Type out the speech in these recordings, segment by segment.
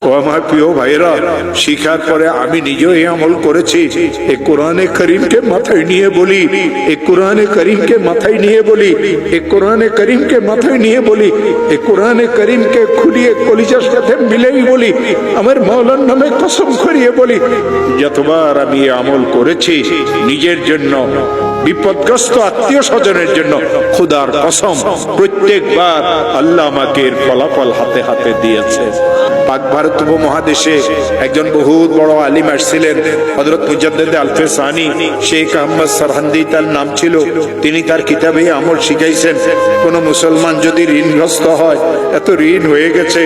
ও আমার প্রিয় ভাইরা, শিখার পরে আমি নিজেও এই আমল করেছি। এই কোরআনে করিমকে মাথায় নিয়ে বলি, এই কোরআনে করিমকে মাথায় নিয়ে বলি, এই কোরআনে করিমকে মাথায় নিয়ে বলি, এই কোরআনে করিমকে খুলিয়ে কলিজার সাথে মিলেই বলি, আমার মাওলার নামে কসম করিয়ে বলি, যতবার আমি এই আমল করেছি নিজের জন্য, বিপদগ্রস্ত আত্মীয় স্বজনের জন্য, খুদার কসম প্রত্যেকবার আল্লাহ আমাকে এর ফলাফল হাতে হাতে দিয়েছে। পাক ভারত উপমহাদেশে একজন বহুত বড় আলিম আসছিলেন, হযরত মুজাদ্দিদ আল-ফিসানি, শেখ আহমদ সরহান্দি তার নাম ছিল। তিনি তার কিতাবে আমল শিখাইছেন, কোন মুসলমান যদি ঋণগ্রস্ত হয়, এত ঋণ হয়ে গেছে,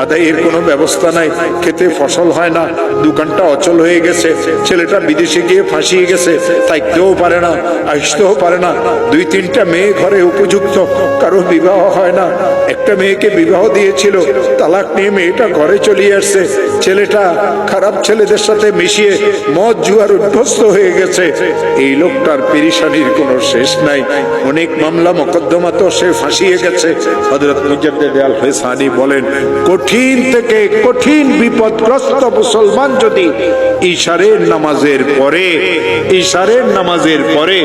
আদায়ের কোনো ব্যবস্থা নাই, খেতে ফসল হয় না, দোকানটা অচল হয়ে গেছে, ছেলেটা বিদেশে গিয়ে ফাঁসিয়ে গেছে, থাকতেও পারে না, আসতেও পারে না, 2-3টা মেয়ে ঘরে উপযুক্ত, কারো বিবাহ হয় না, একটা মেয়েকে বিবাহ দিয়েছিল, তালাক নিয়ে মেয়েটা ঘরে চলে আসছে, ছেলেটা খারাপ ছেলেদের সাথে মিশিয়ে মদ জুয়ার অভ্যস্ত হয়ে গেছে। এই লোকটার পেরেশানির কোনো শেষ নাই, অনেক মামলা মোকদ্দমা তো সে ফাঁসিয়ে গেছে। হযরত মুজাদ্দিদ আল-ফিসানি বলেন, কঠিন থেকে কঠিন বিপদগ্রস্ত মুসলমান যদি ইশারের নামাজের পরে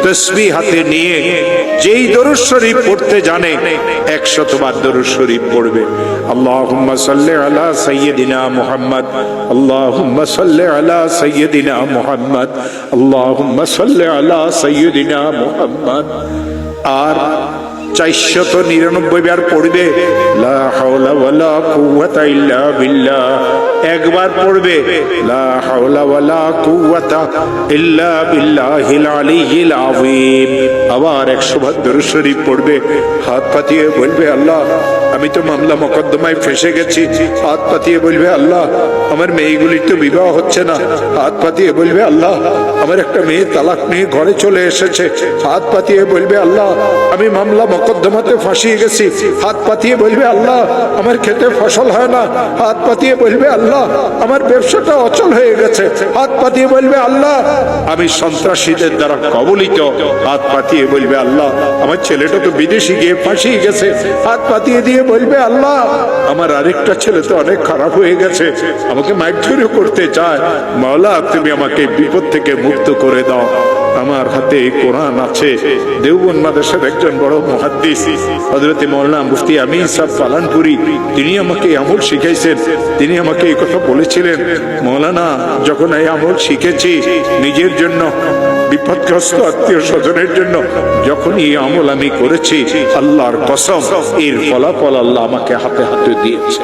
তাসবিহ হাতে নিয়ে যেই দরুদ শরীফ পড়তে জানে, 100 বার দরুদ শরীফ পড়বে। আল্লাহুম্মা সাল্লি আলা সাইয়্যিদিনা মুহাম্মদ, আল্লাহুম্মা সাল্লি আলা সাইয়্যিদিনা মুহাম্মদ, আল্লাহুম্মা সাল্লি আলা সাইয়্যিদিনা মুহাম্মদ। আর 499 বার পড়বে লা হাওলা ওয়ালা কুওয়াতা ইল্লা বিল্লাহ, একবার পড়বে লা হাওলা ওয়ালা কুওয়াতা ইল্লা বিল্লাহিল আলিয়্যিল আযীম, আবার 100 বার দরুদ শরীফ পড়বে, হাত পাতিয়ে বলবে, আল্লাহ আমি তো মামলা মোকদ্দমায় ফেঁসে গেছি, হাত পাতিয়ে বলবে, আল্লাহ আমার মেয়েগুলির তো বিবাহ হচ্ছে না, হাত পাতিয়ে বলবে, আল্লাহ আমার একটা মেয়ে তালাক নিয়ে ঘরে চলে এসেছে, হাত পাতিয়ে বলবে, আল্লাহ আমি মামলা মোকদ্দমাতে ফাঁসিয়ে গেছি, হাত পাতিয়ে বলবে, আল্লাহ আমার খেতে ফসল হয় না, হাত পাতিয়ে বলবে, আল্লাহ আমার ব্যবসাটা অচল হয়ে গেছে, হাত পাতিয়ে বলবে, আল্লাহ আমি সন্ত্রাসীদের দ্বারা কবলিত, হাত পাতিয়ে বলবে, আল্লাহ আমার ছেলেটা তো বিদেশে গিয়ে ফাঁসিয়ে গেছে, হাত পাতিয়ে দিয়ে বলবে, আল্লাহ আমার আরেকটা ছেলে তো অনেক খারাপ হয়ে গেছে, আমাকে মারধর করতে চায়, মাওলা তুমি আমাকে বিপদ থেকে মুক্ত করে দাও। আমার হাতে কোরআন আছে। দেওবন্দ মাদ্রাসার একজন বড় মুহাদ্দিস হযরত মাওলানা মুফতি আমিন সাহেব পালানপুরি, তিনি আমাকে আমল শিখাইছেন। তিনি আমাকে এই কথা বলেছিলেন, মাওলানা যখন এই আমল শিখেছি নিজের জন্য, বিপদগ্রস্ত আত্মীয় স্বজনের জন্য, যখন এই আমল আমি করেছি, আল্লাহর কসম এর ফলাফল আল্লাহ আমাকে হাতে হাতে দিয়েছে।